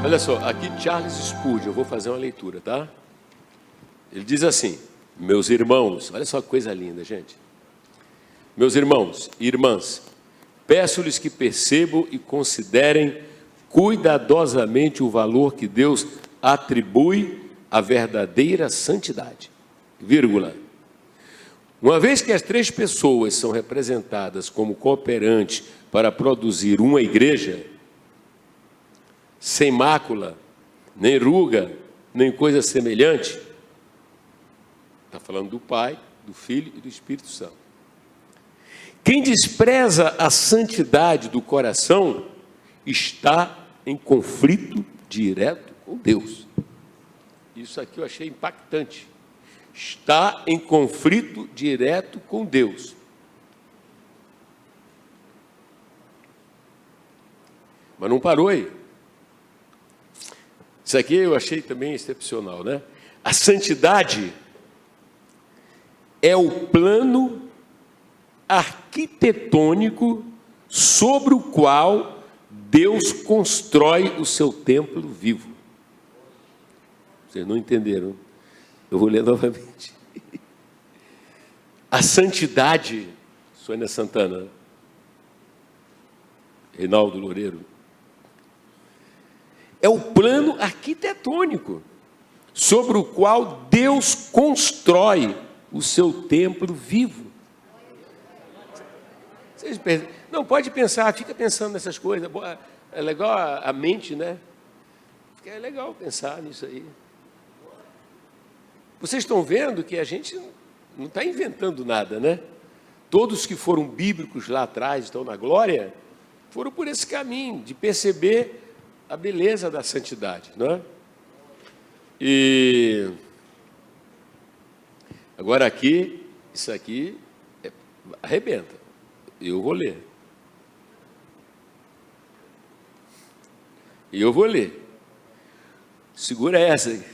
Olha só, aqui Charles Spurgeon, eu vou fazer uma leitura, tá? Ele diz assim: meus irmãos, olha só que coisa linda, gente. Meus irmãos e irmãs, peço-lhes que percebam e considerem cuidadosamente o valor que Deus atribui à verdadeira santidade. Vírgula. Uma vez que as três pessoas são representadas como cooperantes para produzir uma igreja, sem mácula, nem ruga, nem coisa semelhante, está falando do Pai, do Filho e do Espírito Santo. Quem despreza a santidade do coração está em conflito direto com Deus. Isso aqui eu achei impactante. Está em conflito direto com Deus. Mas não parou aí. Isso aqui eu achei também excepcional, né? A santidade é o plano arquitetônico sobre o qual Deus constrói o seu templo vivo. Vocês não entenderam? Eu vou ler novamente. A santidade, Sônia Santana, Reinaldo Loureiro, é o plano arquitetônico sobre o qual Deus constrói o seu templo vivo. Vocês não pode pensar, fica pensando nessas coisas. É legal a mente, né? É legal pensar nisso aí. Vocês estão vendo que a gente não está inventando nada, né? Todos que foram bíblicos lá atrás, estão na glória, foram por esse caminho de perceber a beleza da santidade, não é? E agora aqui, isso aqui arrebenta. Eu vou ler. E eu vou ler. Segura essa aí.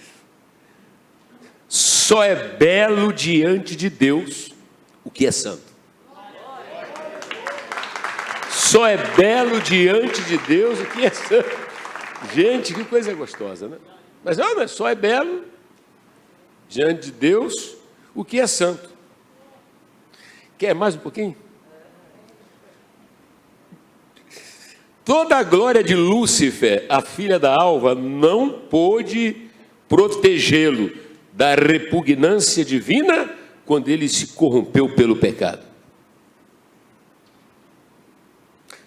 Só é belo diante de Deus o que é santo. Só é belo diante de Deus o que é santo. Gente, que coisa gostosa, né? Mas não, só é belo diante de Deus o que é santo. Quer mais um pouquinho? Toda a glória de Lúcifer, a filha da alva, não pôde protegê-lo da repugnância divina quando ele se corrompeu pelo pecado.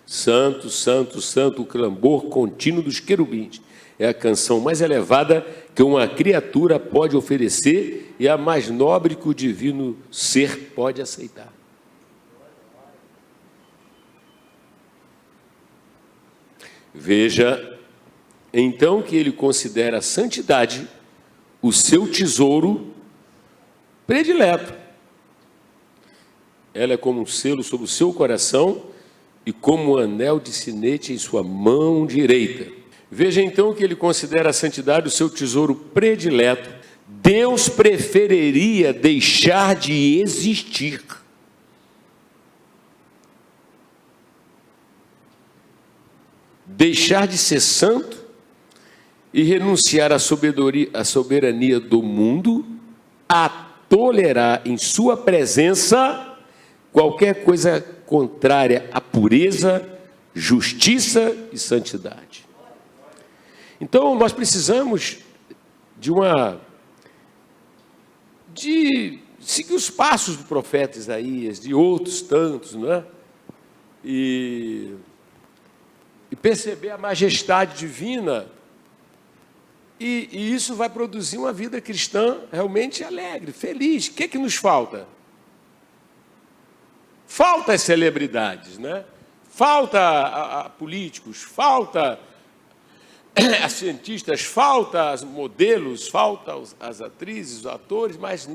Santo, santo, santo, o clamor contínuo dos querubins. É a canção mais elevada que uma criatura pode oferecer e a mais nobre que o divino ser pode aceitar. Veja, então, que ele considera a santidade o seu tesouro predileto. Ela é como um selo sobre o seu coração e como um anel de sinete em sua mão direita. Veja, então, que ele considera a santidade o seu tesouro predileto. Deus preferiria deixar de existir deixar de ser santo e renunciar à soberania do mundo, a tolerar em sua presença qualquer coisa contrária à pureza, justiça e santidade. Então, nós precisamos de seguir os passos do profeta Isaías, de outros tantos, não é? E perceber a majestade divina, e isso vai produzir uma vida cristã realmente alegre, feliz. O que é que nos falta? Falta as celebridades, né? Falta a políticos, falta a cientistas, falta as modelos, falta as atrizes, os atores, mas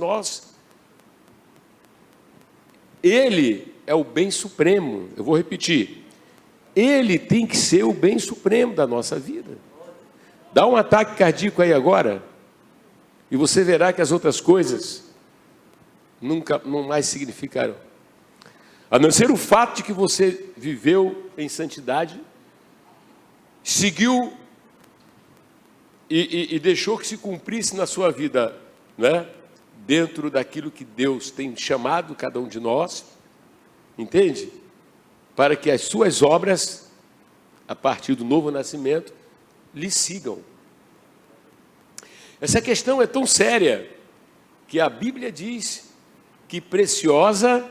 Ele é o bem supremo. Eu vou repetir. Ele tem que ser o bem supremo da nossa vida. Dá um ataque cardíaco aí agora, e você verá que as outras coisas não mais significarão. A não ser o fato de que você viveu em santidade, seguiu e deixou que se cumprisse na sua vida, né? Dentro daquilo que Deus tem chamado cada um de nós, entende? Para que as suas obras, a partir do novo nascimento, lhe sigam. Essa questão é tão séria que a Bíblia diz que preciosa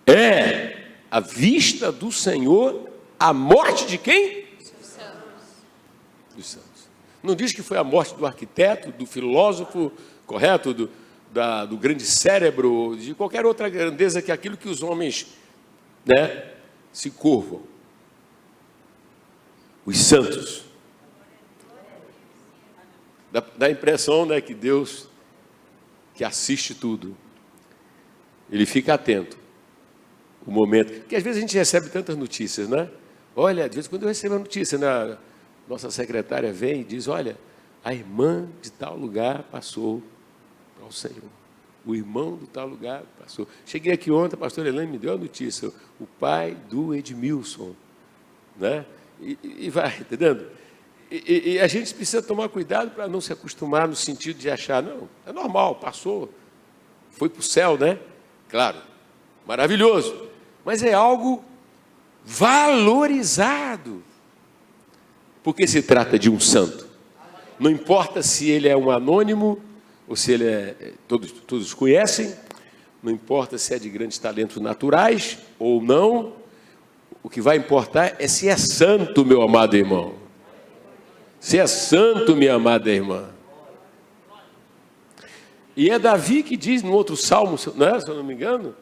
é a vista do Senhor a morte de quem? Dos santos. Não diz que foi a morte do arquiteto, do filósofo, correto? Do grande cérebro, de qualquer outra grandeza que aquilo que os homens, né, se curvam. Os santos. Dá a impressão, né, que Deus, que assiste tudo, Ele fica atento. O momento, porque às vezes a gente recebe tantas notícias, né? Olha, às vezes quando eu recebo a notícia, né, nossa secretária vem e diz, olha, a irmã de tal lugar passou para o Senhor. O irmão de tal lugar passou. Cheguei aqui ontem, a pastora Elaine me deu a notícia, o pai do Edmilson, né? E vai, entendendo? E a gente precisa tomar cuidado para não se acostumar no sentido de achar, não, é normal, passou, foi para o céu, né? Claro, maravilhoso, mas é algo valorizado, porque se trata de um santo. Não importa se ele é um anônimo, ou se ele é, todos conhecem, não importa se é de grandes talentos naturais ou não, o que vai importar é se é santo, meu amado irmão. Se é santo, minha amada irmã. E é Davi que diz no outro salmo, né, se eu não me engano,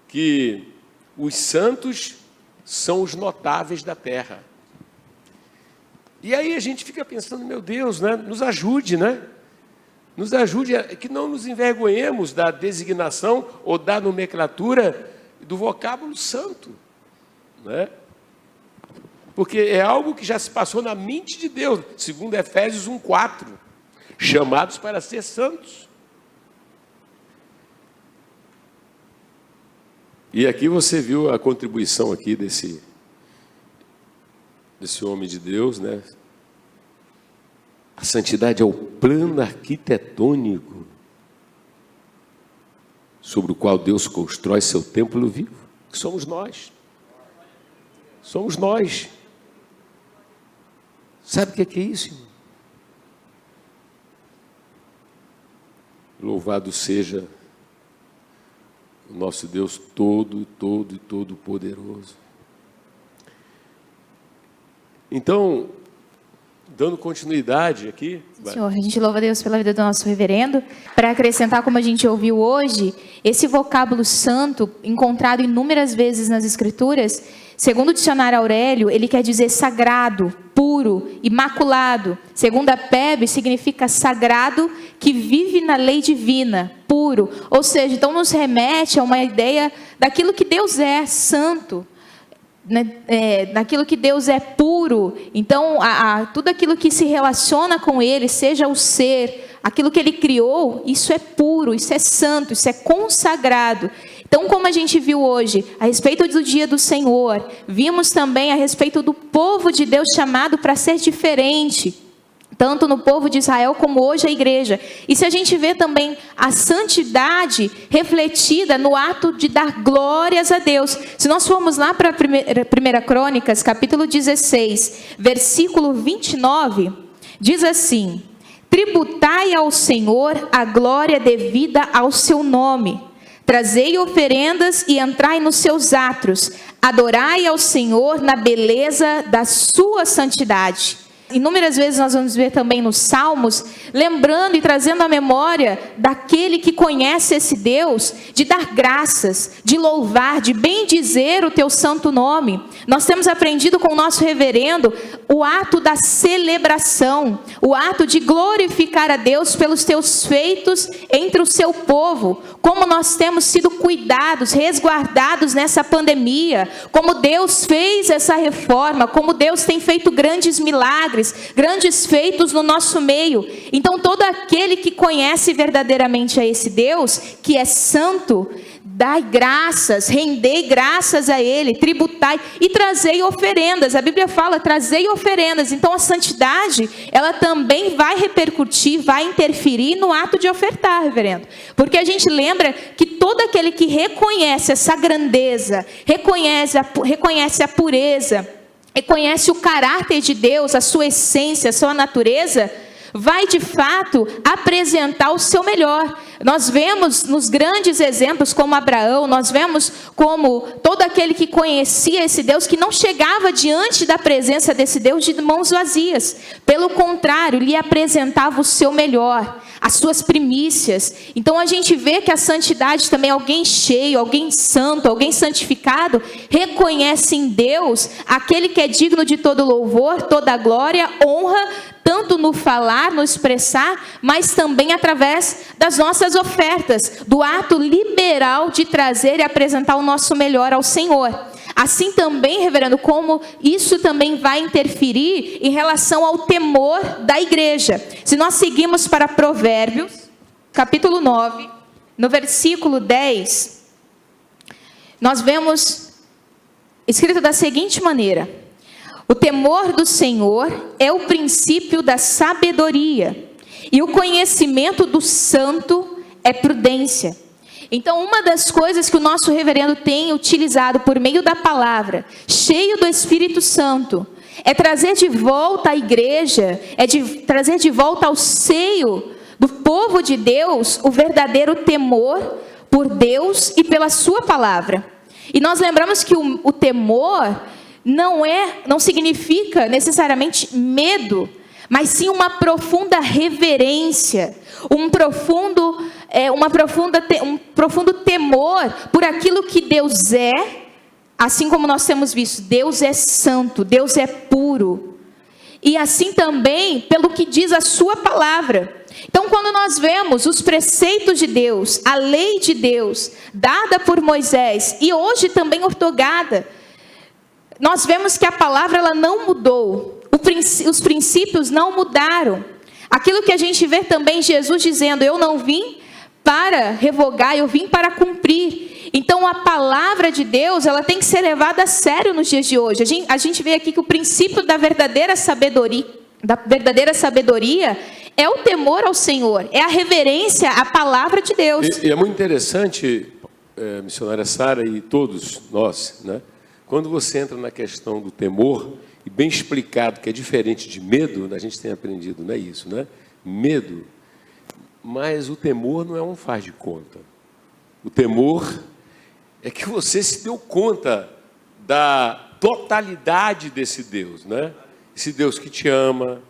que os santos são os notáveis da terra. E aí a gente fica pensando, meu Deus, né, nos ajude, né? Nos ajude, que não nos envergonhemos da designação ou da nomenclatura do vocábulo santo, né? Porque é algo que já se passou na mente de Deus, segundo Efésios 1:4, chamados para ser santos. E aqui você viu a contribuição aqui desse homem de Deus, né? A santidade é o plano arquitetônico sobre o qual Deus constrói seu templo vivo, que somos nós. Somos nós. Sabe o que é isso, irmão? Louvado seja o nosso Deus todo e todo poderoso. Então, dando continuidade aqui. Senhor, a gente louva a Deus pela vida do nosso reverendo. Para acrescentar, como a gente ouviu hoje, esse vocábulo santo, encontrado inúmeras vezes nas Escrituras, segundo o dicionário Aurélio, ele quer dizer sagrado, puro, imaculado. Segundo a PEB, significa sagrado que vive na lei divina, puro. Ou seja, então nos remete a uma ideia daquilo que Deus é, santo. Daquilo que Deus é puro. Então tudo aquilo que se relaciona com Ele, seja o ser, aquilo que Ele criou, isso é puro, isso é santo, isso é consagrado. Então, como a gente viu hoje a respeito do dia do Senhor, vimos também a respeito do povo de Deus chamado para ser diferente, tanto no povo de Israel como hoje a igreja. E se a gente vê também a santidade refletida no ato de dar glórias a Deus. Se nós formos lá para 1 Crônicas, capítulo 16, versículo 29, diz assim: tributai ao Senhor a glória devida ao seu nome. Trazei oferendas e entrai nos seus átrios. Adorai ao Senhor na beleza da sua santidade. Inúmeras vezes nós vamos ver também nos Salmos, lembrando e trazendo à memória daquele que conhece esse Deus, de dar graças, de louvar, de bendizer o teu santo nome. Nós temos aprendido com o nosso reverendo o ato da celebração, o ato de glorificar a Deus pelos teus feitos entre o seu povo, como nós temos sido cuidados, resguardados nessa pandemia, como Deus fez essa reforma, como Deus tem feito grandes milagres, grandes feitos no nosso meio. Então todo aquele que conhece verdadeiramente a esse Deus, que é santo, dai graças, rendei graças a Ele, tributai e trazei oferendas. A Bíblia fala, trazei oferendas. Então a santidade, ela também vai repercutir, vai interferir no ato de ofertar, reverendo. Porque a gente lembra que todo aquele que reconhece essa grandeza, reconhece a pureza, reconhece o caráter de Deus, a sua essência, a sua natureza, vai de fato apresentar o seu melhor. Nós vemos nos grandes exemplos como Abraão, nós vemos como todo aquele que conhecia esse Deus, que não chegava diante da presença desse Deus de mãos vazias. Pelo contrário, lhe apresentava o seu melhor, as suas primícias. Então a gente vê que a santidade também, alguém cheio, alguém santo, alguém santificado, reconhece em Deus aquele que é digno de todo louvor, toda glória, honra, tanto no falar, no expressar, mas também através das nossas ofertas, do ato liberal de trazer e apresentar o nosso melhor ao Senhor. Assim também, reverendo, como isso também vai interferir em relação ao temor da igreja. Se nós seguimos para Provérbios, capítulo 9, no versículo 10, nós vemos escrito da seguinte maneira: o temor do Senhor é o princípio da sabedoria, e o conhecimento do santo é prudência. Então, uma das coisas que o nosso reverendo tem utilizado por meio da palavra, cheio do Espírito Santo, é trazer de volta à igreja, trazer de volta ao seio do povo de Deus o verdadeiro temor por Deus e pela sua palavra. E nós lembramos que o temor não significa necessariamente medo, mas sim uma profunda reverência, um profundo temor por aquilo que Deus é, assim como nós temos visto, Deus é santo, Deus é puro, e assim também pelo que diz a sua palavra. Então, quando nós vemos os preceitos de Deus, a lei de Deus, dada por Moisés, e hoje também ortogada, nós vemos que a palavra ela não mudou, os princípios não mudaram. Aquilo que a gente vê também Jesus dizendo, eu não vim para revogar, eu vim para cumprir. Então a palavra de Deus, ela tem que ser levada a sério nos dias de hoje. A gente vê aqui que o princípio da verdadeira sabedoria é o temor ao Senhor, é a reverência à palavra de Deus. E é muito interessante, missionária Sara e todos nós, né? Quando você entra na questão do temor, e bem explicado que é diferente de medo, a gente tem aprendido, não é isso, né? Medo, mas o temor não é um faz de conta. O temor é que você se deu conta da totalidade desse Deus, né? Esse Deus que te ama,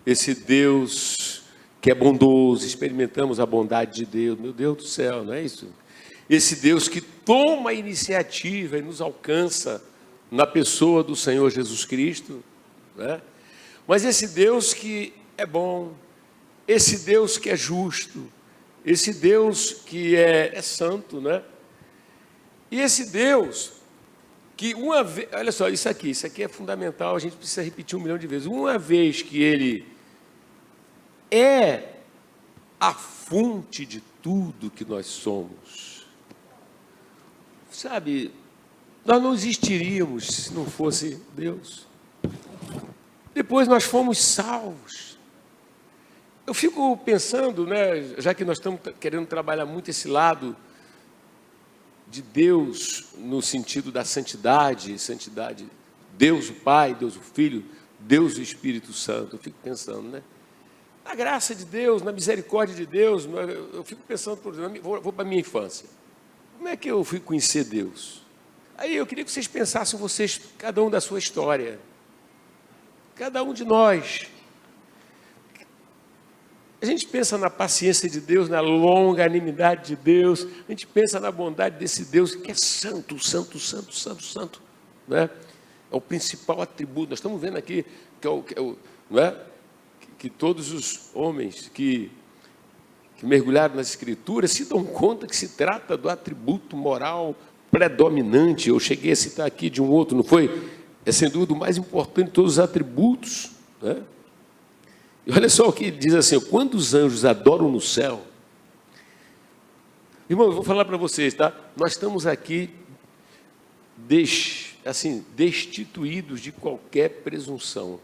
esse Deus que é bondoso, experimentamos a bondade de Deus, meu Deus do céu, não é isso? Esse Deus que toma a iniciativa e nos alcança na pessoa do Senhor Jesus Cristo, né? Mas esse Deus que é bom, esse Deus que é justo, esse Deus que é santo, né? E esse Deus que uma vez, olha só, isso aqui é fundamental, a gente precisa repetir 1 milhão de vezes. Uma vez que Ele é a fonte de tudo que nós somos, sabe, nós não existiríamos se não fosse Deus. Depois nós fomos salvos. Eu fico pensando, né, já que nós estamos querendo trabalhar muito esse lado de Deus, no sentido da santidade, Deus o Pai, Deus o Filho, Deus o Espírito Santo. Eu fico pensando, né, na graça de Deus, na misericórdia de Deus. Eu fico pensando, por exemplo, vou para a minha infância. Como é que eu fui conhecer Deus? Aí eu queria que vocês pensassem, cada um da sua história. Cada um de nós. A gente pensa na paciência de Deus, na longanimidade de Deus. A gente pensa na bondade desse Deus que é santo, santo, santo, santo, santo, né? É o principal atributo. Nós estamos vendo aqui que todos os homens que mergulharam nas Escrituras se dão conta que se trata do atributo moral predominante. Eu cheguei a citar aqui de um outro, não foi? É sem dúvida o mais importante de todos os atributos, né? E olha só o que diz assim: quando os anjos adoram no céu, Irmão, eu vou falar para vocês, tá? Nós estamos aqui destituídos de qualquer presunção,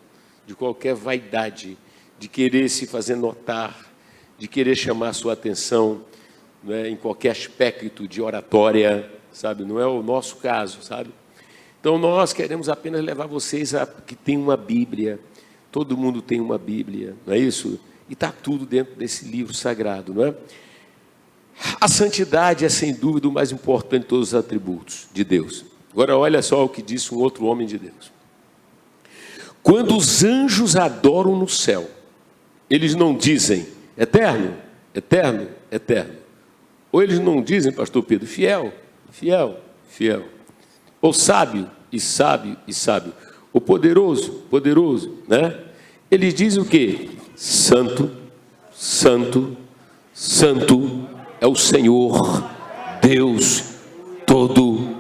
de qualquer vaidade, de querer se fazer notar, de querer chamar a sua atenção, né, em qualquer aspecto de oratória, sabe? Não é o nosso caso, sabe? Então, nós queremos apenas levar vocês a que tem uma Bíblia. Todo mundo tem uma Bíblia, não é isso? E está tudo dentro desse livro sagrado, não é? A santidade é, sem dúvida, o mais importante de todos os atributos de Deus. Agora, olha só o que disse um outro homem de Deus. Quando os anjos adoram no céu, eles não dizem eterno, eterno, eterno. Ou eles não dizem, pastor Pedro, fiel, fiel, fiel. Ou sábio, e sábio, e sábio. Ou poderoso, poderoso, né? Eles dizem o quê? Santo, santo, santo é o Senhor, Deus Todo-Poderoso.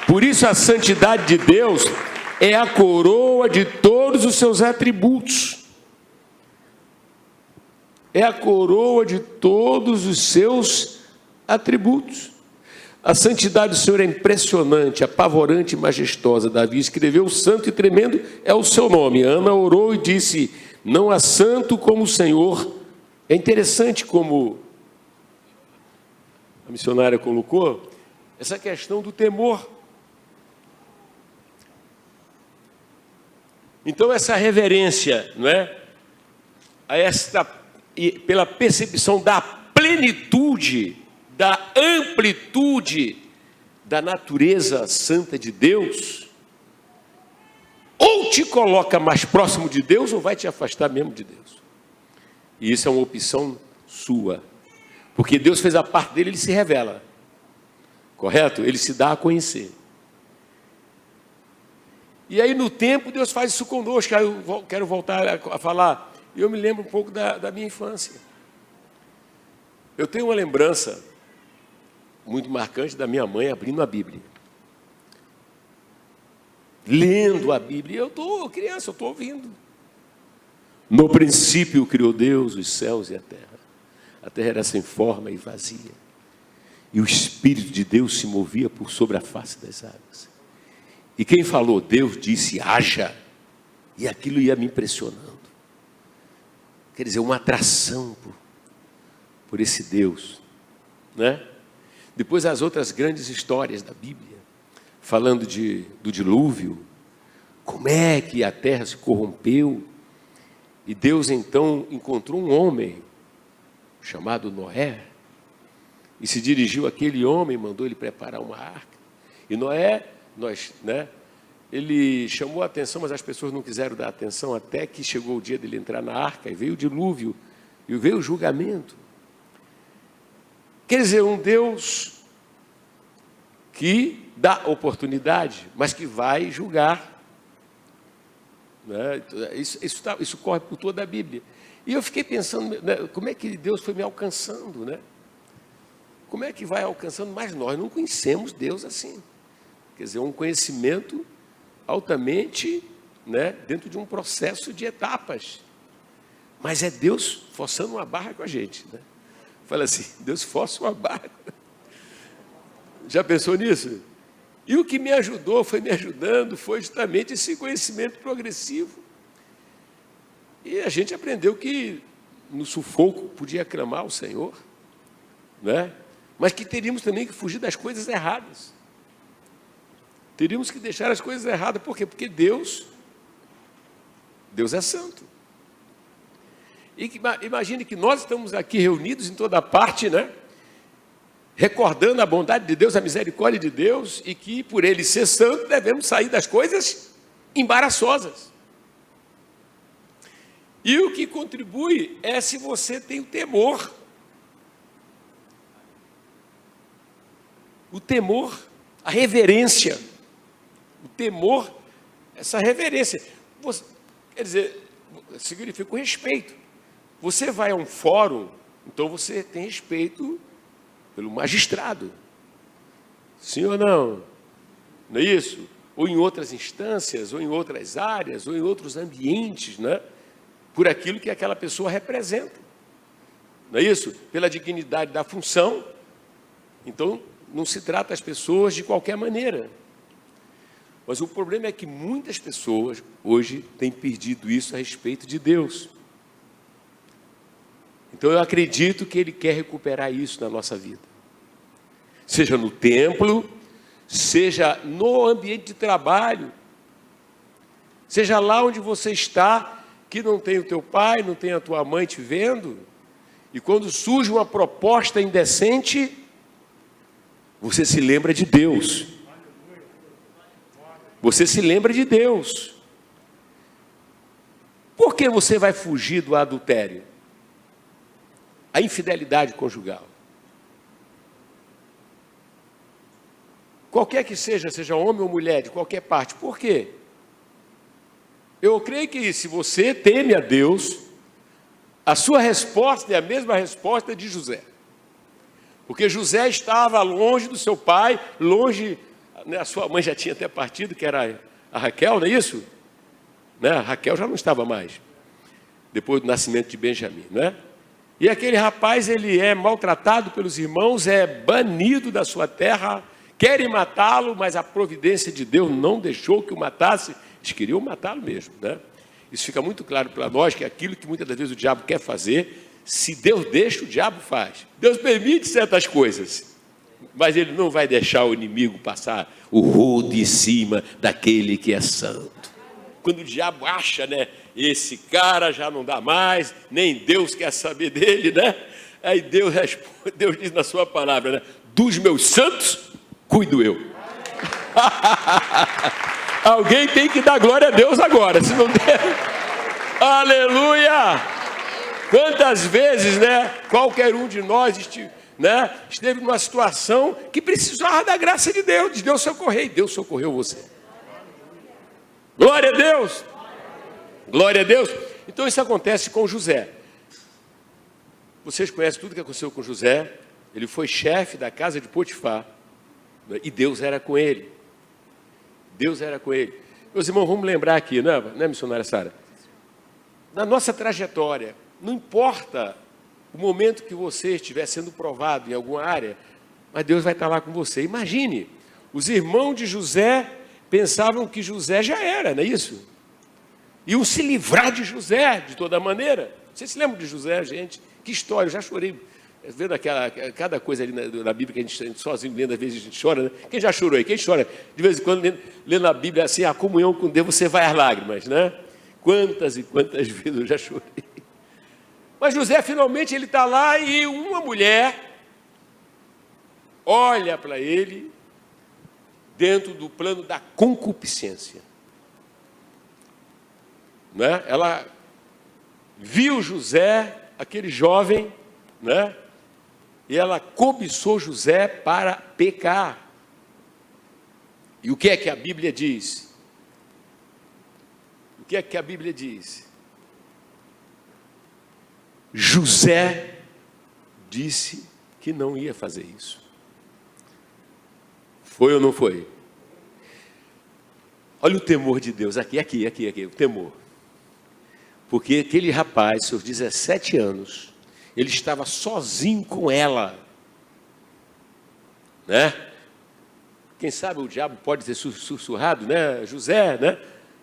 Por isso a santidade de Deus é a coroa de todos os seus atributos. É a coroa de todos os seus atributos. A santidade do Senhor é impressionante, apavorante e majestosa. Davi escreveu: santo e tremendo é o seu nome. Ana orou e disse: não há santo como o Senhor. É interessante como a missionária colocou essa questão do temor. Então, essa reverência, não é? Pela percepção da plenitude, da amplitude da natureza santa de Deus, ou te coloca mais próximo de Deus, ou vai te afastar mesmo de Deus. E isso é uma opção sua, porque Deus fez a parte dele, ele se revela, correto? Ele se dá a conhecer. E aí no tempo Deus faz isso conosco. Aí eu quero voltar a falar, e eu me lembro um pouco da minha infância. Eu tenho uma lembrança muito marcante da minha mãe abrindo a Bíblia, lendo a Bíblia. Eu estou criança, eu estou ouvindo. No princípio criou Deus os céus e a terra. A terra era sem forma e vazia, e o Espírito de Deus se movia por sobre a face das águas. E quem falou? Deus disse: haja. E aquilo ia me impressionando. Quer dizer, uma atração por esse Deus, né? Depois as outras grandes histórias da Bíblia, falando do dilúvio, como é que a terra se corrompeu, e Deus então encontrou um homem chamado Noé, e se dirigiu àquele homem, mandou ele preparar uma arca. E Noé, ele chamou a atenção, mas as pessoas não quiseram dar atenção, até que chegou o dia dele entrar na arca, e veio o dilúvio, e veio o julgamento. Quer dizer, um Deus que dá oportunidade, mas que vai julgar, né? Isso corre por toda a Bíblia. E eu fiquei pensando, né, como é que Deus foi me alcançando, né? Como é que vai alcançando? Mas nós não conhecemos Deus assim. Quer dizer, um conhecimento altamente, né, dentro de um processo de etapas. Mas é Deus forçando uma barra com a gente, né? Fala assim, Deus força uma barra. Já pensou nisso? E o que me ajudou, foi me ajudando, foi justamente esse conhecimento progressivo. E a gente aprendeu que no sufoco podia clamar ao Senhor, né? Mas que teríamos também que fugir das coisas erradas. Teríamos que deixar as coisas erradas. Por quê? Porque Deus é santo. E imagine que nós estamos aqui reunidos em toda parte, né? Recordando a bondade de Deus, a misericórdia de Deus, e que por Ele ser santo, devemos sair das coisas embaraçosas. E o que contribui é se você tem o temor. O temor, a reverência. O temor, essa reverência. Quer dizer, significa o respeito. Você vai a um fórum, então você tem respeito pelo magistrado. Sim ou não? Não é isso? Ou em outras instâncias, ou em outras áreas, ou em outros ambientes, né? Por aquilo que aquela pessoa representa. não é isso? Pela dignidade da função. Então, não se trata as pessoas de qualquer maneira. Mas o problema é que muitas pessoas hoje têm perdido isso a respeito de Deus. Então eu acredito que Ele quer recuperar isso na nossa vida. Seja no templo, seja no ambiente de trabalho, seja lá onde você está, que não tem o teu pai, não tem a tua mãe te vendo, e quando surge uma proposta indecente, você se lembra de Deus. Você se lembra de Deus. Por que você vai fugir do adultério? A infidelidade conjugal. Qualquer que seja, seja homem ou mulher, de qualquer parte. Por quê? Eu creio que se você teme a Deus, a sua resposta é a mesma resposta de José. Porque José estava longe do seu pai, longe, né, a sua mãe já tinha até partido, que era a Raquel, não é isso? Né? A Raquel já não estava mais, depois do nascimento de Benjamim, né? E aquele rapaz, ele é maltratado pelos irmãos, é banido da sua terra, querem matá-lo, mas a providência de Deus não deixou que o matasse. Eles queriam matá-lo mesmo, né? Isso fica muito claro para nós, que aquilo que muitas das vezes o diabo quer fazer, se Deus deixa, o diabo faz. Deus permite certas coisas, mas Ele não vai deixar o inimigo passar o rodo em cima daquele que é santo. Quando o diabo acha, né, esse cara já não dá mais, nem Deus quer saber dele, né? Aí Deus responde, Deus diz na sua palavra, né? Dos meus santos, cuido eu. Alguém tem que dar glória a Deus agora, se não der. Aleluia! Quantas vezes, né, qualquer um de nós esteve numa situação que precisava da graça de Deus socorrer, e Deus socorreu você. Glória a Deus! Glória a Deus! Então isso acontece com José. Vocês conhecem tudo o que aconteceu com José. Ele foi chefe da casa de Potifar, né, e Deus era com ele. Deus era com ele. Meus irmãos, vamos lembrar aqui, né, missionária Sara? Na nossa trajetória, não importa o momento que você estiver sendo provado em alguma área, mas Deus vai estar lá com você. Imagine, os irmãos de José pensavam que José já era, não é isso? Iam se livrar de José de toda maneira. Vocês se lembram de José, gente? Que história, eu já chorei. Vendo cada coisa ali na Bíblia que a gente sozinho lendo, às vezes a gente chora, né? Quem já chorou aí? Quem chora? De vez em quando, lendo a Bíblia, assim, a comunhão com Deus, você vai às lágrimas, né? Quantas e quantas vezes eu já chorei. Mas José, finalmente, ele está lá e uma mulher olha para ele dentro do plano da concupiscência. Né? Ela viu José, aquele jovem, né? E ela cobiçou José para pecar. E o que é que a Bíblia diz? O que é que a Bíblia diz? José disse que não ia fazer isso. Foi ou não foi? Olha o temor de Deus, aqui, o temor. Porque aquele rapaz, seus 17 anos, ele estava sozinho com ela, né? Quem sabe o diabo pode ter sussurrado, né? José, né?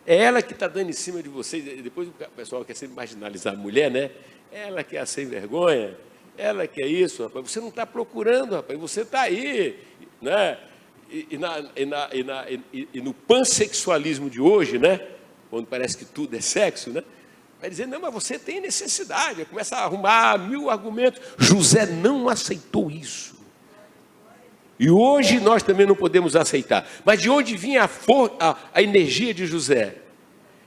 É ela que está dando em cima de vocês. Depois o pessoal quer sempre marginalizar a mulher, né? Ela que é a sem vergonha, ela que é isso, rapaz. Você não está procurando, rapaz, você está aí, né? E no pansexualismo de hoje, né? Quando parece que tudo é sexo, né? Vai dizer, não, mas você tem necessidade. Começa a arrumar 1000 argumentos. José não aceitou isso. E hoje nós também não podemos aceitar. Mas de onde vinha a energia de José?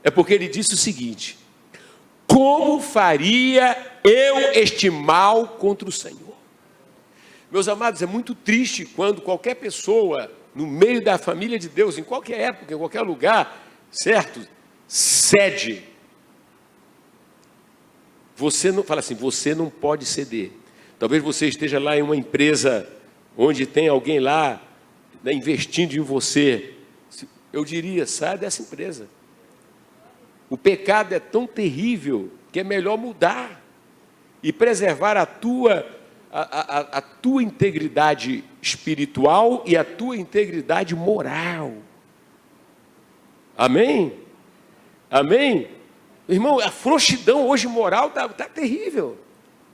É porque ele disse o seguinte: como faria eu este mal contra o Senhor? Meus amados, é muito triste quando qualquer pessoa, no meio da família de Deus, em qualquer época, em qualquer lugar, certo? Cede. Você não, fala assim, você não pode ceder. Talvez você esteja lá em uma empresa onde tem alguém lá, né, investindo em você. Eu diria, saia dessa empresa. O pecado é tão terrível que é melhor mudar. e preservar a tua integridade espiritual e a tua integridade moral. Amém? Amém? Irmão, a frouxidão hoje moral está terrível.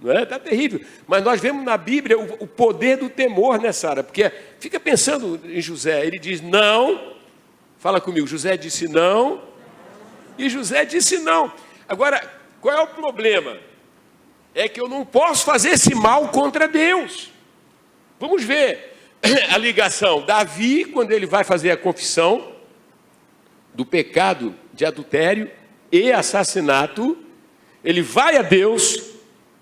Não é? Está terrível. Mas nós vemos na Bíblia o poder do temor, né, Sara? Porque fica pensando em José. Ele diz não. Fala comigo. José disse não. E José disse não. Agora, qual é o problema? É que eu não posso fazer esse mal contra Deus. Vamos ver a ligação. Davi, quando ele vai fazer a confissão do pecado de adultério e assassinato, ele vai a Deus...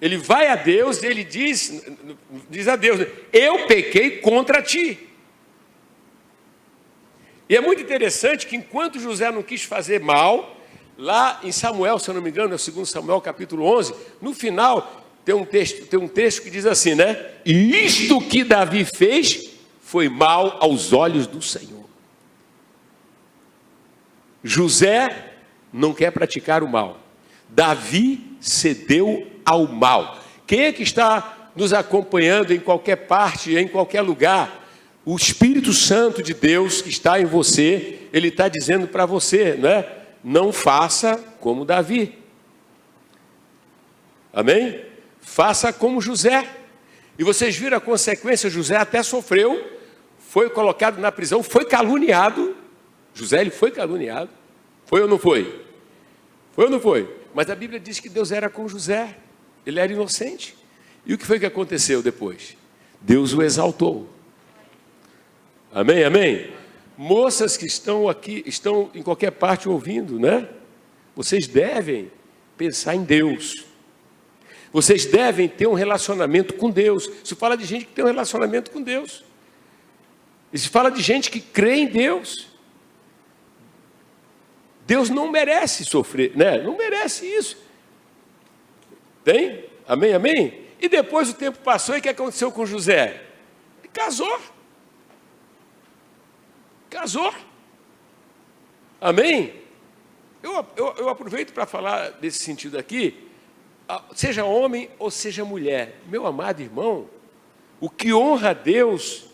Ele vai a Deus e ele diz a Deus, eu pequei contra ti. E é muito interessante que enquanto José não quis fazer mal, lá em Samuel, se eu não me engano, é o 2 Samuel capítulo 11, no final tem um texto que diz assim, né? E isto que Davi fez foi mal aos olhos do Senhor. José não quer praticar o mal. Davi cedeu ao mal. Quem é que está nos acompanhando em qualquer parte, em qualquer lugar? O Espírito Santo de Deus que está em você, ele está dizendo para você, né? Não faça como Davi. Amém? Faça como José. E vocês viram a consequência, José até sofreu, foi colocado na prisão, foi caluniado. José, ele foi caluniado. Foi ou não foi? Foi ou não foi? Mas a Bíblia diz que Deus era com José. Ele era inocente. E o que foi que aconteceu depois? Deus o exaltou. Amém, amém? Moças que estão aqui, estão em qualquer parte ouvindo, né? Vocês devem pensar em Deus. Vocês devem ter um relacionamento com Deus. Isso fala de gente que tem um relacionamento com Deus. Isso fala de gente que crê em Deus. Deus não merece sofrer, né? Não merece isso. Tem? Amém, amém? E depois o tempo passou e o que aconteceu com José? Ele casou. Casou. Amém? Eu aproveito para falar desse sentido aqui. Seja homem ou seja mulher. Meu amado irmão, o que honra a Deus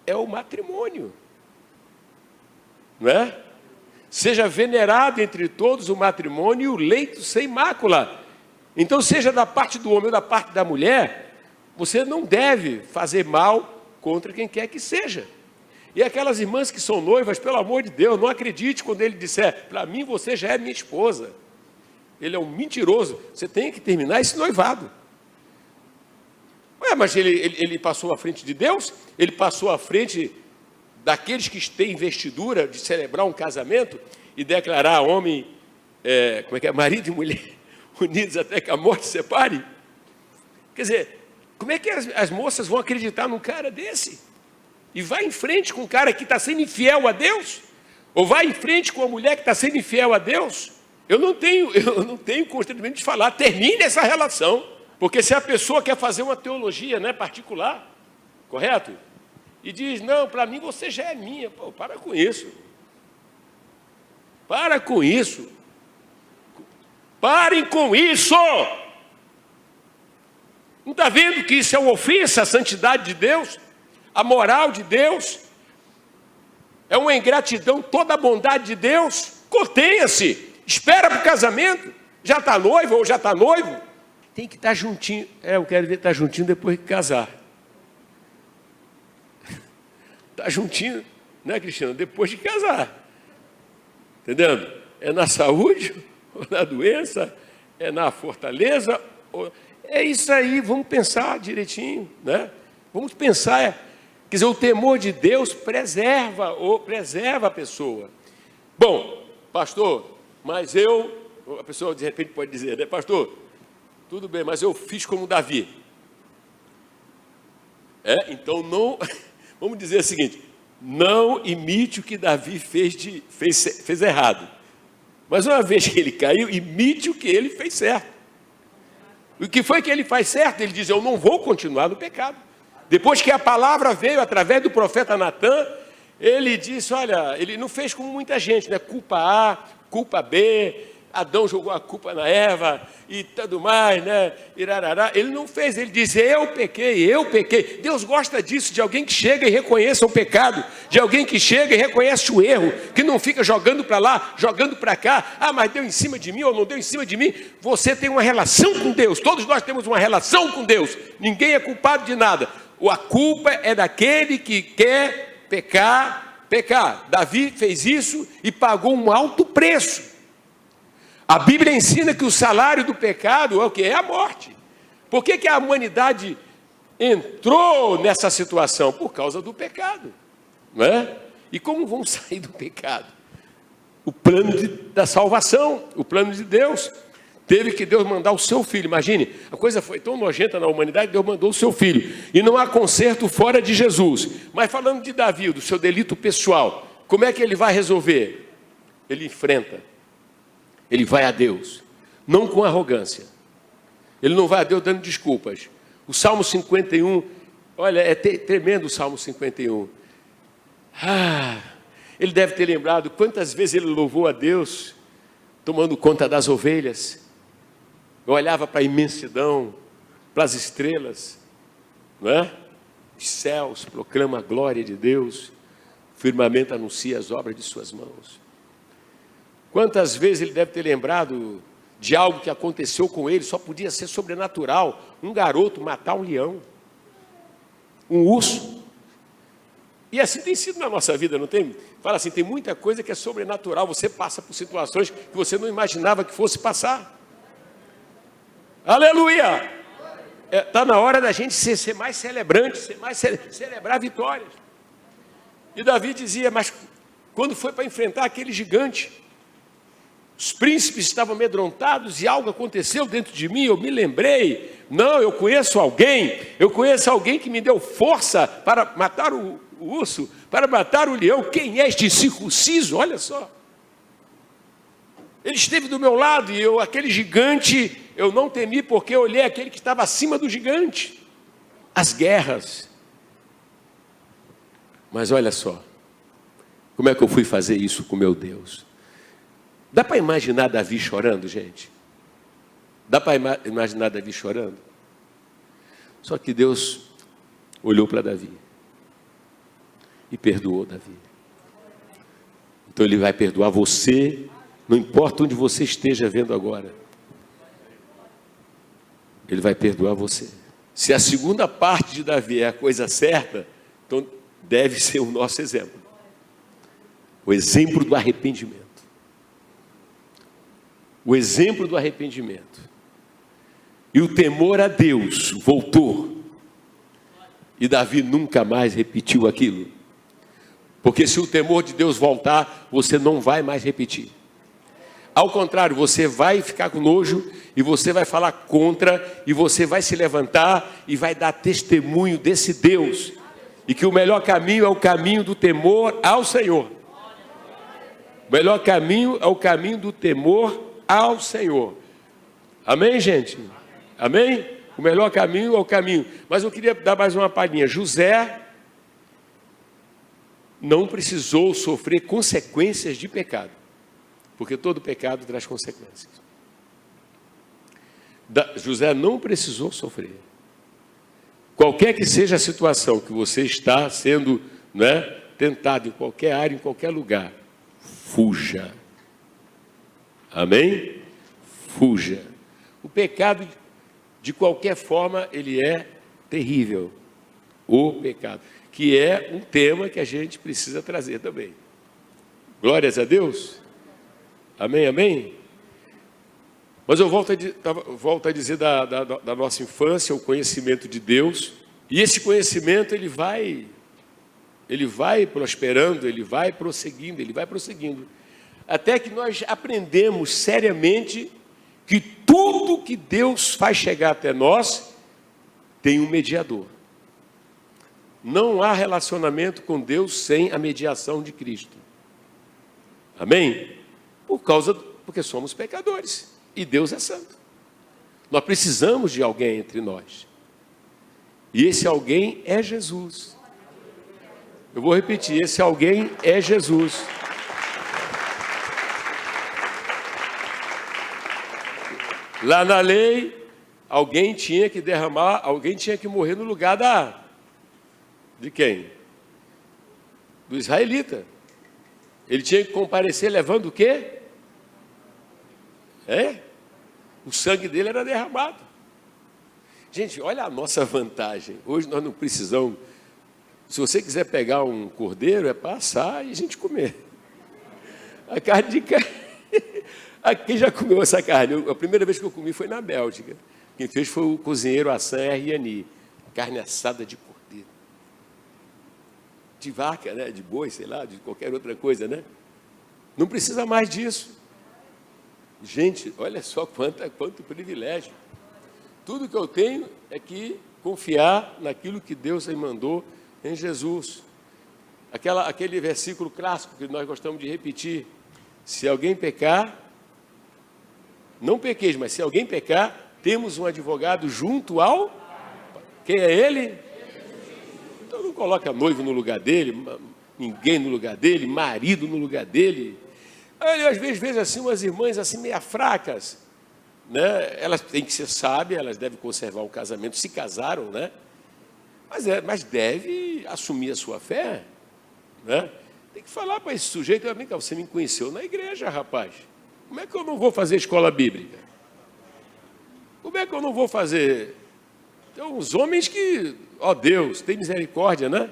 é o matrimônio. Não é? Seja venerado entre todos o matrimônio e o leito sem mácula. Então, seja da parte do homem ou da parte da mulher, você não deve fazer mal contra quem quer que seja. E aquelas irmãs que são noivas, pelo amor de Deus, não acredite quando ele disser, para mim você já é minha esposa. Ele é um mentiroso. Você tem que terminar esse noivado. Ué, mas ele passou à frente de Deus? Ele passou à frente daqueles que têm investidura de celebrar um casamento e declarar homem, marido e mulher unidos até que a morte separe? Quer dizer, como é que as moças vão acreditar num cara desse? E vai em frente com um cara que está sendo infiel a Deus? Ou vai em frente com uma mulher que está sendo infiel a Deus? Eu não tenho constrangimento de falar, termine essa relação. Porque se a pessoa quer fazer uma teologia, né, particular, correto? E diz, não, para mim você já é minha. Pô, para com isso. Para com isso. Parem com isso. Não está vendo que isso é uma ofensa à santidade de Deus? A moral de Deus? É uma ingratidão toda a bondade de Deus? Contenha-se. Espera para o casamento. Já está noivo ou já está noivo? Tem que estar juntinho. Eu quero ver estar juntinho depois de casar. Está juntinho, né, Cristiano? Depois de casar. Entendendo? É na saúde, ou na doença, é na fortaleza. É isso aí, vamos pensar direitinho, né? Vamos pensar. Quer dizer, o temor de Deus preserva a pessoa. Bom, pastor, mas a pessoa de repente pode dizer, né, pastor, tudo bem, mas eu fiz como Davi. Então não... Vamos dizer o seguinte, não imite o que Davi fez errado. Mas uma vez que ele caiu, imite o que ele fez certo. O que foi que ele faz certo? Ele diz, eu não vou continuar no pecado. Depois que a palavra veio através do profeta Natã, ele disse, olha, ele não fez como muita gente, né? Culpa A, culpa B, Adão jogou a culpa na Eva e tudo mais, né? Irarará. Ele não fez, ele disse, eu pequei. Deus gosta disso, de alguém que chega e reconheça o pecado, de alguém que chega e reconhece o erro, que não fica jogando para lá, jogando para cá. Ah, mas deu em cima de mim ou não deu em cima de mim. Você tem uma relação com Deus, todos nós temos uma relação com Deus. Ninguém é culpado de nada. A culpa é daquele que quer pecar. Davi fez isso e pagou um alto preço. A Bíblia ensina que o salário do pecado é o quê? É a morte. Por que a humanidade entrou nessa situação? Por causa do pecado, não é? E como vão sair do pecado? O plano da salvação, o plano de Deus. Teve que Deus mandar o seu filho. Imagine, a coisa foi tão nojenta na humanidade, Deus mandou o seu filho. E não há conserto fora de Jesus. Mas falando de Davi, do seu delito pessoal, como é que ele vai resolver? Ele enfrenta. Ele vai a Deus, não com arrogância. Ele não vai a Deus dando desculpas. O Salmo 51, olha, é tremendo o Salmo 51. Ele deve ter lembrado quantas vezes ele louvou a Deus, tomando conta das ovelhas. Eu olhava para a imensidão, para as estrelas, não é? Os céus proclamam a glória de Deus, o firmamento anuncia as obras de suas mãos. Quantas vezes ele deve ter lembrado de algo que aconteceu com ele, só podia ser sobrenatural. Um garoto matar um leão, um urso. E assim tem sido na nossa vida, não tem? Fala assim, tem muita coisa que é sobrenatural. Você passa por situações que você não imaginava que fosse passar. Aleluia! Está na hora da gente ser mais celebrante, celebrar vitórias. E Davi dizia, mas quando foi para enfrentar aquele gigante, os príncipes estavam amedrontados e algo aconteceu dentro de mim, eu me lembrei, não, eu conheço alguém que me deu força para matar o urso, para matar o leão. Quem é este incircunciso? Olha só. Ele esteve do meu lado e aquele gigante, eu não temi porque eu olhei aquele que estava acima do gigante. As guerras. Mas olha só, como é que eu fui fazer isso com meu Deus? Dá para imaginar Davi chorando, gente? Dá para imaginar Davi chorando? Só que Deus olhou para Davi e perdoou Davi. Então Ele vai perdoar você, não importa onde você esteja vendo agora. Ele vai perdoar você. Se a segunda parte de Davi é a coisa certa, então deve ser o nosso exemplo. O exemplo do arrependimento. O exemplo do arrependimento. E o temor a Deus voltou. E Davi nunca mais repetiu aquilo. Porque se o temor de Deus voltar, você não vai mais repetir. Ao contrário, você vai ficar com nojo e você vai falar contra e você vai se levantar e vai dar testemunho desse Deus. E que o melhor caminho é o caminho do temor ao Senhor. O melhor caminho é o caminho do temor ao Senhor. Amém, gente? Amém? O melhor caminho é o caminho. Mas eu queria dar mais uma palhinha. José não precisou sofrer consequências de pecado. Porque todo pecado traz consequências. José não precisou sofrer. Qualquer que seja a situação que você está sendo, tentado em qualquer área, em qualquer lugar, fuja. Amém? Fuja. O pecado, de qualquer forma, ele é terrível. O pecado. Que é um tema que a gente precisa trazer também. Glórias a Deus. Amém, amém? Mas eu volto a dizer da nossa infância, o conhecimento de Deus. E esse conhecimento, ele vai prosperando, ele vai prosseguindo. Até que nós aprendemos seriamente que tudo que Deus faz chegar até nós tem um mediador. Não há relacionamento com Deus sem a mediação de Cristo. Amém? Porque somos pecadores e Deus é santo. Nós precisamos de alguém entre nós. E esse alguém é Jesus. Eu vou repetir, esse alguém é Jesus. Lá na lei, alguém tinha que derramar, alguém tinha que morrer no lugar de quem? Do israelita. Ele tinha que comparecer levando o quê? O sangue dele era derramado. Gente, olha a nossa vantagem. Hoje nós não precisamos. Se você quiser pegar um cordeiro, é passar e a gente comer. A carne de carne. Quem já comeu essa carne? A primeira vez que eu comi foi na Bélgica. Quem fez foi o cozinheiro Hassan Erriani. Carne assada de cordeiro. De vaca, né? De boi, sei lá, de qualquer outra coisa, né? Não precisa mais disso. Gente, olha só quanto privilégio. Tudo que eu tenho é que confiar naquilo que Deus me mandou em Jesus. Aquele versículo clássico que nós gostamos de repetir. Se alguém pecar, não pequeis, mas se alguém pecar, temos um advogado junto ao... Quem é ele? Então não coloca noivo no lugar dele, ninguém no lugar dele, marido no lugar dele. Eu, às vezes, vejo assim umas irmãs assim meio fracas, né? Elas têm que ser sábias, elas devem conservar o casamento, se casaram, né? Mas deve assumir a sua fé, né? Tem que falar para esse sujeito: vem cá, você me conheceu na igreja, rapaz. Como é que eu não vou fazer escola bíblica? Como é que eu não vou fazer? Tem uns homens que, ó Deus, tem misericórdia, né?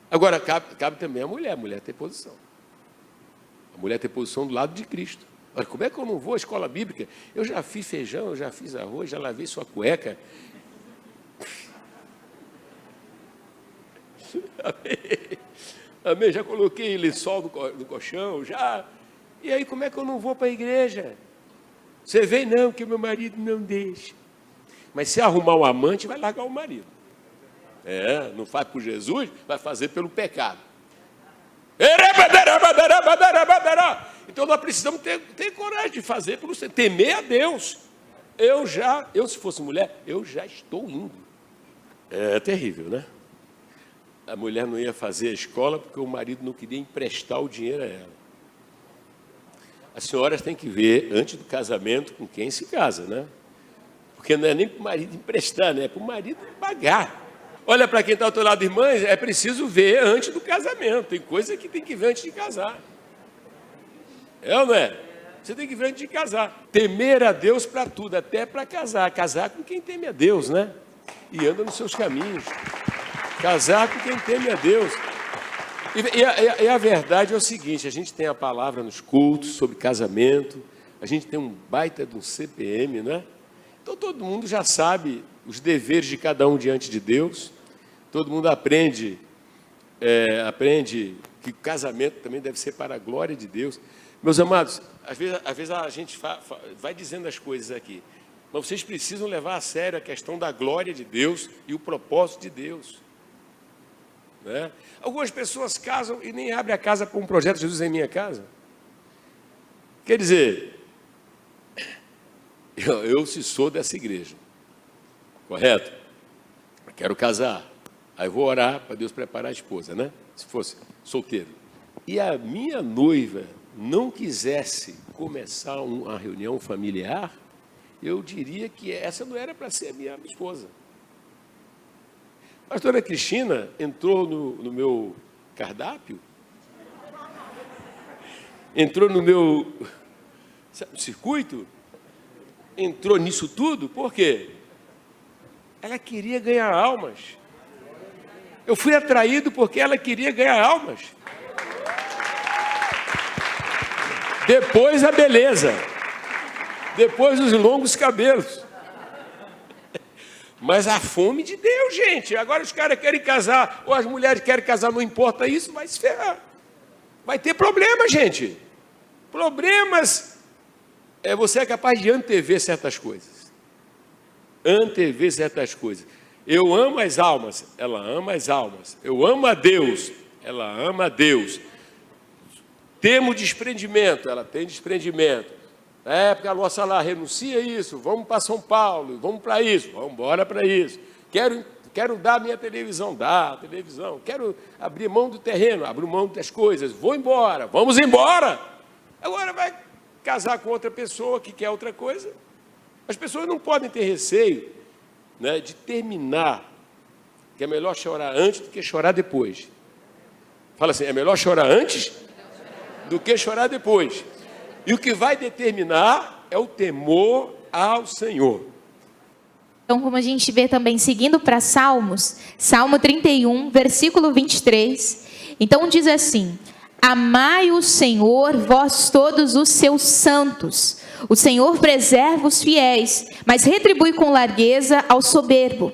Agora, cabe também a mulher ter posição. A mulher ter posição do lado de Cristo. Olha, como é que eu não vou à escola bíblica? Eu já fiz feijão, eu já fiz arroz, já lavei sua cueca. Amém. Amém. Já coloquei lençol no colchão, já. E aí, como é que eu não vou para a igreja? Você vem, não, que meu marido não deixa. Mas se arrumar um amante, vai largar o marido. Não faz por Jesus, vai fazer pelo pecado. Então nós precisamos ter coragem de fazer, por você temer a Deus. Eu se fosse mulher, eu já estou indo. É terrível, né? A mulher não ia fazer a escola porque o marido não queria emprestar o dinheiro a ela. As senhoras têm que ver, antes do casamento, com quem se casa, né? Porque não é nem para o marido emprestar, né? É para o marido pagar. Olha para quem está ao teu lado, irmãs, é preciso ver antes do casamento. Tem coisa que tem que ver antes de casar. É ou não é? Você tem que ver antes de casar. Temer a Deus para tudo, até para casar. Casar com quem teme a Deus, né? E anda nos seus caminhos. Casar com quem teme a Deus. E a verdade é o seguinte: a gente tem a palavra nos cultos sobre casamento, a gente tem um baita de um CPM, né? Então todo mundo já sabe os deveres de cada um diante de Deus, todo mundo aprende que o casamento também deve ser para a glória de Deus. Meus amados, às vezes a gente vai dizendo as coisas aqui, mas vocês precisam levar a sério a questão da glória de Deus e o propósito de Deus. Né? Algumas pessoas casam e nem abrem a casa para um projeto de Jesus em minha casa. Quer dizer, eu se sou dessa igreja, correto? Eu quero casar, aí vou orar para Deus preparar a esposa, né? Se fosse solteiro. E a minha noiva não quisesse começar uma reunião familiar, eu diria que essa não era para ser a minha esposa. A pastora Cristina entrou no meu cardápio, entrou no meu circuito, entrou nisso tudo, por quê? Ela queria ganhar almas. Eu fui atraído porque ela queria ganhar almas. Depois a beleza, depois os longos cabelos. Mas a fome de Deus, gente. Agora os caras querem casar, ou as mulheres querem casar, não importa isso, vai se ferrar. Vai ter problema, gente. Problemas. Você é capaz de antever certas coisas. Antever certas coisas. Eu amo as almas, ela ama as almas. Eu amo a Deus, ela ama a Deus. Temos desprendimento, ela tem desprendimento. Na época, a nossa lá renuncia isso, vamos para São Paulo, vamos para isso, vamos embora para isso. Quero dar minha televisão, dá a televisão. Quero abrir mão do terreno, abro mão das coisas, vou embora, vamos embora. Agora vai casar com outra pessoa que quer outra coisa. As pessoas não podem ter receio, né, de terminar, que é melhor chorar antes do que chorar depois. Fala assim, é melhor chorar antes do que chorar depois. E o que vai determinar é o temor ao Senhor. Então, como a gente vê também, seguindo para Salmos, Salmo 31, versículo 23. Então diz assim: amai o Senhor, vós todos os seus santos. O Senhor preserva os fiéis, mas retribui com largueza ao soberbo.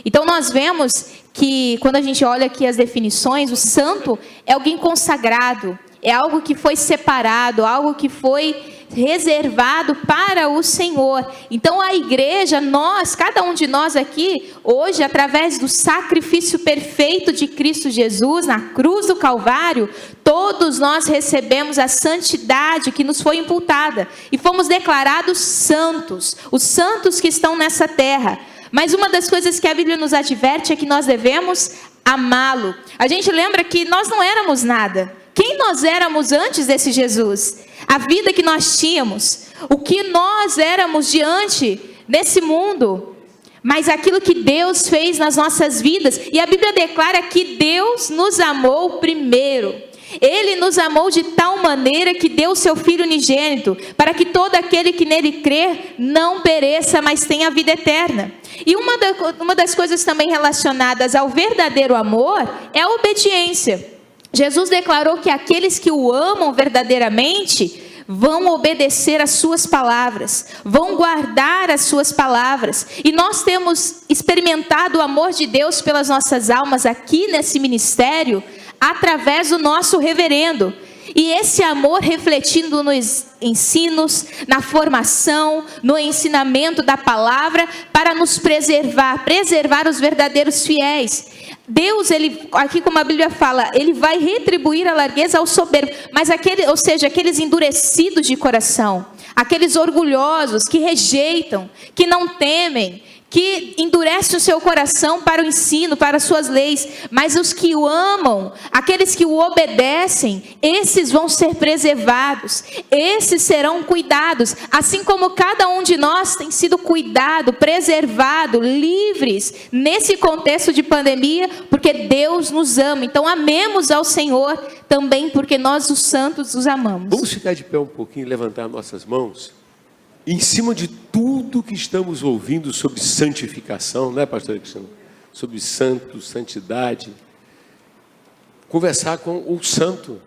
Então nós vemos que, quando a gente olha aqui as definições, o santo é alguém consagrado, é algo que foi separado, algo que foi reservado para o Senhor. Então a igreja, nós, cada um de nós aqui, hoje, através do sacrifício perfeito de Cristo Jesus, na cruz do Calvário, todos nós recebemos a santidade que nos foi imputada, e fomos declarados santos, os santos que estão nessa terra. Mas uma das coisas que a Bíblia nos adverte é que nós devemos amá-lo. A gente lembra que nós não éramos nada. Quem nós éramos antes desse Jesus? A vida que nós tínhamos, o que nós éramos diante desse mundo, mas aquilo que Deus fez nas nossas vidas. E a Bíblia declara que Deus nos amou primeiro. Ele nos amou de tal maneira que deu o seu Filho unigênito, para que todo aquele que nele crer não pereça, mas tenha vida eterna. E uma das coisas também relacionadas ao verdadeiro amor é a obediência. Jesus declarou que aqueles que o amam verdadeiramente vão obedecer às suas palavras, vão guardar as suas palavras. E nós temos experimentado o amor de Deus pelas nossas almas aqui nesse ministério, através do nosso reverendo. E esse amor refletindo nos ensinos, na formação, no ensinamento da palavra, para nos preservar os verdadeiros fiéis. Deus, ele, aqui como a Bíblia fala, ele vai retribuir a largueza ao soberbo, mas aqueles endurecidos de coração, aqueles orgulhosos que rejeitam, que não temem, que endurecem o seu coração para o ensino, para as suas leis, mas os que o amam, aqueles que o obedecem, esses vão ser preservados, esses serão cuidados, assim como cada um de nós tem sido cuidado, preservado, livres, nesse contexto de pandemia, porque Deus nos ama. Então amemos ao Senhor também, porque nós os santos os amamos. Vamos ficar de pé um pouquinho, levantar nossas mãos? Em cima de tudo que estamos ouvindo sobre santificação, né, pastor Cristiano? Sobre santo, santidade. Conversar com o santo,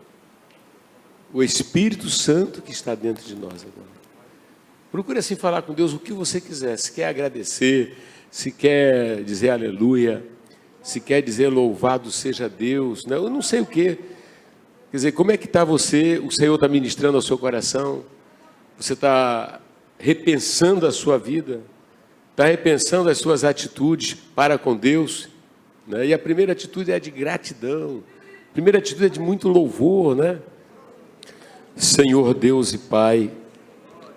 o Espírito Santo que está dentro de nós agora. Procure assim falar com Deus o que você quiser. Se quer agradecer, se quer dizer aleluia, se quer dizer louvado seja Deus, né? Eu não sei o que. Quer dizer, como é que está você? O Senhor está ministrando ao seu coração? Você está repensando a sua vida, está repensando as suas atitudes para com Deus, né? E a primeira atitude é de gratidão, a primeira atitude é de muito louvor, né? Senhor Deus e Pai,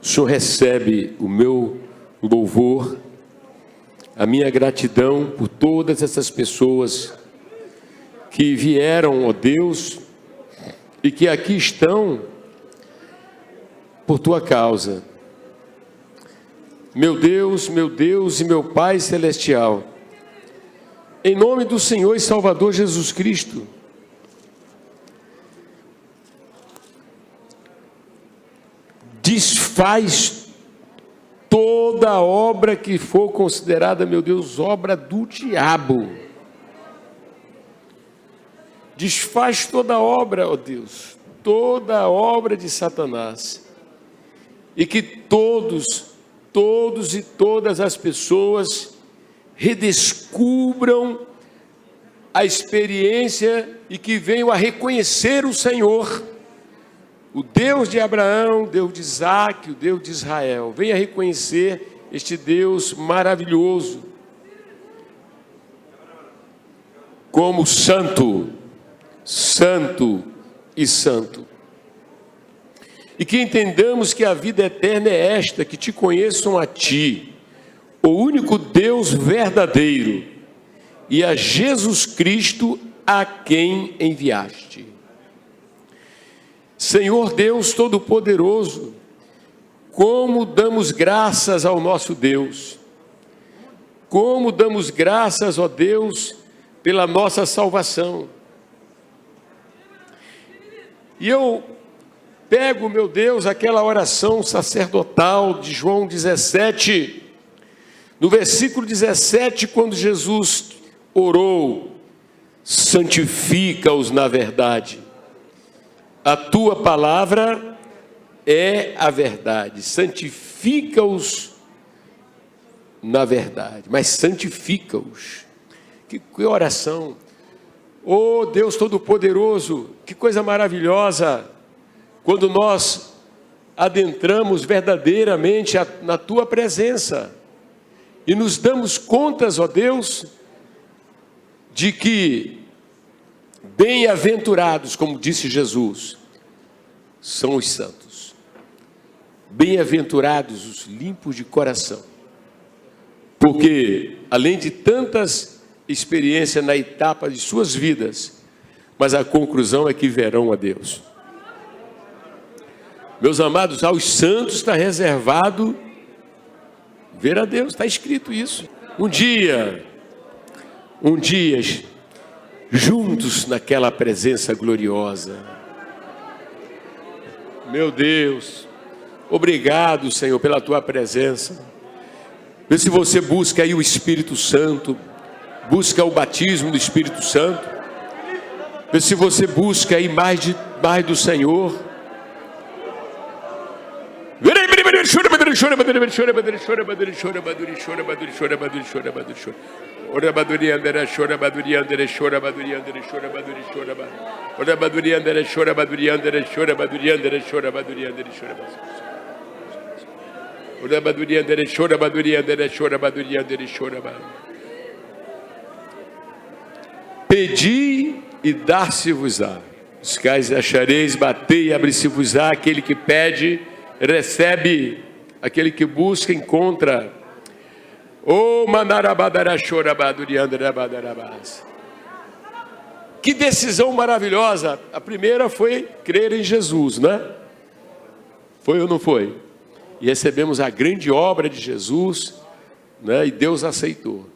o Senhor recebe o meu louvor, a minha gratidão por todas essas pessoas que vieram, ó Deus, e que aqui estão por tua causa. Meu Deus e meu Pai Celestial, em nome do Senhor e Salvador Jesus Cristo, desfaz toda obra que for considerada, meu Deus, obra do diabo. Desfaz toda obra, ó Deus, toda obra de Satanás, e que todos e todas as pessoas redescubram a experiência e que venham a reconhecer o Senhor, o Deus de Abraão, o Deus de Isaac, o Deus de Israel. Venha reconhecer este Deus maravilhoso como santo, santo e santo. E que entendamos que a vida eterna é esta, que te conheçam a ti, o único Deus verdadeiro, e a Jesus Cristo a quem enviaste. Senhor Deus Todo-Poderoso, como damos graças ao nosso Deus. Como damos graças, ó Deus, pela nossa salvação. E eu pego, meu Deus, aquela oração sacerdotal de João 17, no versículo 17, quando Jesus orou: santifica-os na verdade. A tua palavra é a verdade. Santifica-os na verdade, mas santifica-os. Que oração! Oh Deus Todo-Poderoso, que coisa maravilhosa, quando nós adentramos verdadeiramente na Tua presença, e nos damos contas, ó Deus, de que bem-aventurados, como disse Jesus, são os santos. Bem-aventurados os limpos de coração, porque além de tantas experiências na etapa de suas vidas, mas a conclusão é que verão a Deus. Meus amados, aos santos está reservado ver a Deus, está escrito isso. Um dia, juntos naquela presença gloriosa. Meu Deus, obrigado, Senhor, pela Tua presença. Vê se você busca aí o Espírito Santo, busca o batismo do Espírito Santo. Vê se você busca aí mais do Senhor. Pedi e dar-se-vos-á. Buscais e achareis, batei e abre-se-vos-á. Aquele que pede, recebe. Aquele que busca, encontra. Oh, que decisão maravilhosa. A primeira foi crer em Jesus, né? Foi ou não foi? E recebemos a grande obra de Jesus, né? E Deus aceitou.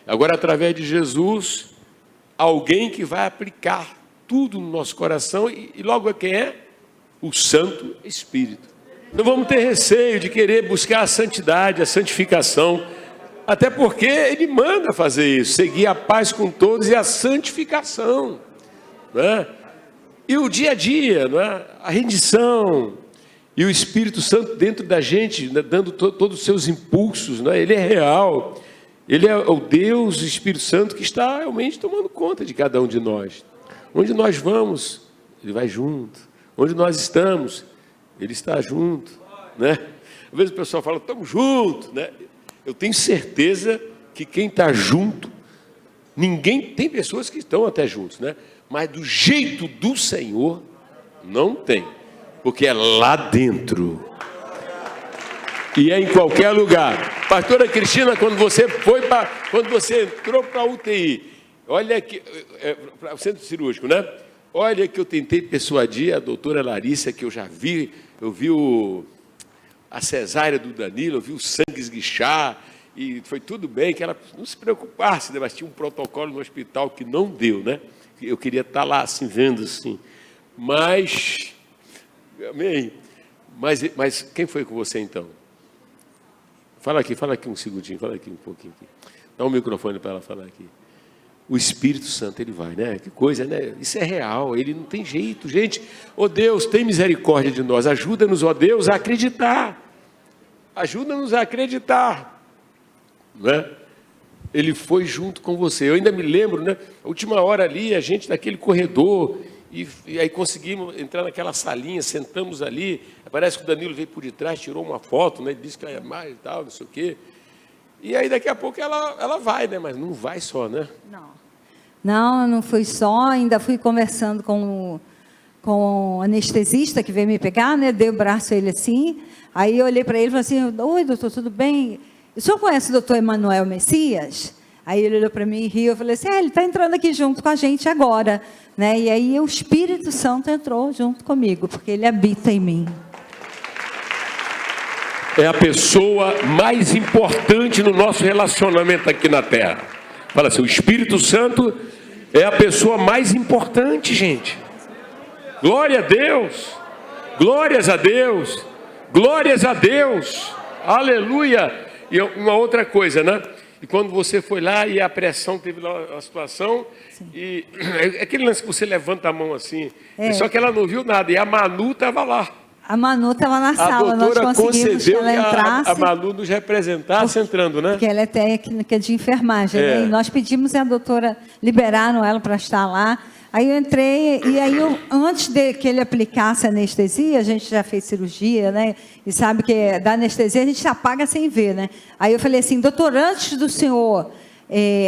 Agora, através de Jesus, alguém que vai aplicar tudo no nosso coração, e logo quem é? O Santo Espírito. Não vamos ter receio de querer buscar a santidade, a santificação, até porque Ele manda fazer isso, seguir a paz com todos e a santificação, né? E o dia a dia, né? A rendição, e o Espírito Santo dentro da gente, né? Dando todos os seus impulsos, né? Ele é real, Ele é o Deus, o Espírito Santo, que está realmente tomando conta de cada um de nós. Onde nós vamos, Ele vai junto. Onde nós estamos, Ele está junto, né? Às vezes o pessoal fala, estamos juntos, né? Eu tenho certeza que quem está junto, tem pessoas que estão até juntos, né? Mas do jeito do Senhor, não tem, porque é lá dentro. E é em qualquer lugar. Pastora Cristina, quando você entrou para a UTI, olha aqui, para o centro cirúrgico, né? Olha que eu tentei persuadir a doutora Larissa, que eu já vi, eu vi a cesárea do Danilo, eu vi o sangue esguichar, e foi tudo bem, que ela não se preocupasse, né? Mas tinha um protocolo no hospital que não deu, né? Eu queria estar lá, assim, vendo assim. Mas, amém. Mas quem foi com você, então? Fala aqui um segundinho, fala aqui um pouquinho. Aqui. Dá um microfone para ela falar aqui. O Espírito Santo, Ele vai, né? Que coisa, né? Isso é real, Ele não tem jeito. Gente, ó Deus, tem misericórdia de nós. Ajuda-nos, ó Deus, a acreditar. Ajuda-nos a acreditar. Né? Ele foi junto com você. Eu ainda me lembro, né? A última hora ali, a gente naquele corredor, e aí conseguimos entrar naquela salinha, sentamos ali. Parece que o Danilo veio por detrás, tirou uma foto, né? Disse que ia mais e tal, não sei o quê. E aí daqui a pouco ela vai, né? Mas não vai só, né? Não fui só, ainda fui conversando com o anestesista que veio me pegar, né? Dei o braço a ele assim, aí eu olhei para ele e falei assim, oi doutor, tudo bem? O senhor conhece o doutor Emanuel Messias? Aí ele olhou para mim e riu, eu falei assim, ele está entrando aqui junto com a gente agora, né? E aí o Espírito Santo entrou junto comigo, porque ele habita em mim. é a pessoa mais importante no nosso relacionamento aqui na terra. Fala assim, o Espírito Santo é a pessoa mais importante, gente. Glória a Deus, glórias a Deus, glórias a Deus, aleluia. E uma outra coisa, né? E quando você foi lá e a pressão teve lá a situação, sim, e aquele lance que você levanta a mão assim, só que ela não viu nada, e a Manu estava lá. A Manu estava na sala, nós conseguimos que ela entrasse. A Manu nos representasse entrando, né? Porque ela é técnica de enfermagem, né? E nós pedimos a doutora, liberaram ela para estar lá. Aí eu entrei, e aí antes de que ele aplicasse a anestesia, a gente já fez cirurgia, né? E sabe que da anestesia a gente se apaga sem ver, né? Aí eu falei assim, doutor, antes do senhor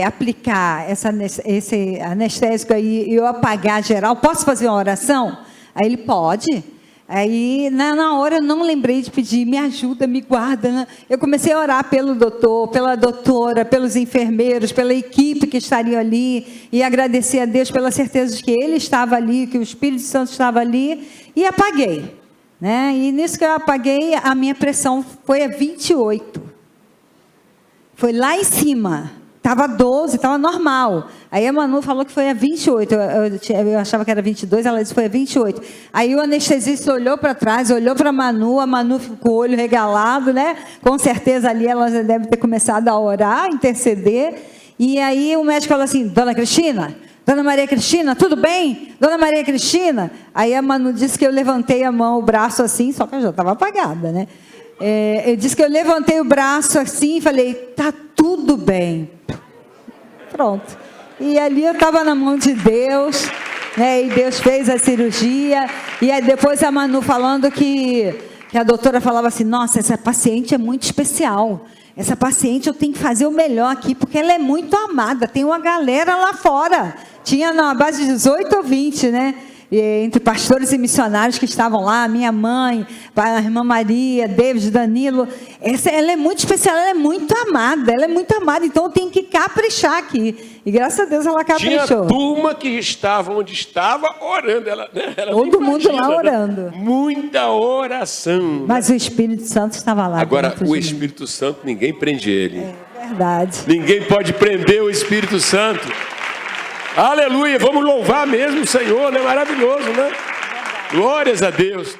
aplicar esse anestésico aí e eu apagar geral, posso fazer uma oração? Aí ele pode. Aí, na hora, eu não lembrei de pedir, me ajuda, me guarda. Né? Eu comecei a orar pelo doutor, pela doutora, pelos enfermeiros, pela equipe que estaria ali, e agradecer a Deus pela certeza de que Ele estava ali, que o Espírito Santo estava ali, e apaguei. Né? E nisso que eu apaguei, a minha pressão foi a 28. Foi lá em cima. Estava 12, estava normal. Aí a Manu falou que foi a 28. Eu achava que era 22, ela disse que foi a 28. Aí o anestesista olhou para trás, olhou para a Manu ficou com o olho regalado, né? Com certeza ali ela já deve ter começado a orar, interceder. E aí o médico falou assim, Dona Cristina, Dona Maria Cristina, tudo bem? Dona Maria Cristina? Aí a Manu disse que eu levantei a mão, o braço assim, só que eu já estava apagada, né? Eu disse que eu levantei o braço assim e falei, tá tudo bem. Pronto. E ali eu estava na mão de Deus, né? E Deus fez a cirurgia. E aí depois a Manu falando que a doutora falava assim, nossa, essa paciente é muito especial. Essa paciente eu tenho que fazer o melhor aqui, porque ela é muito amada. Tem uma galera lá fora. Tinha na base de 18 ou 20, né? Entre pastores e missionários que estavam lá, minha mãe, a irmã Maria, David, Danilo. Ela é muito especial, ela é muito amada, então eu tenho que caprichar aqui. E graças a Deus ela caprichou. Tinha turma que estava onde estava orando. Ela todo mundo lá orando. Né? Muita oração. Mas o Espírito Santo estava lá. Agora, o Espírito Santo, ninguém prende ele. É verdade. Ninguém pode prender o Espírito Santo. Aleluia, vamos louvar mesmo o Senhor, né? Maravilhoso, né? Glórias a Deus.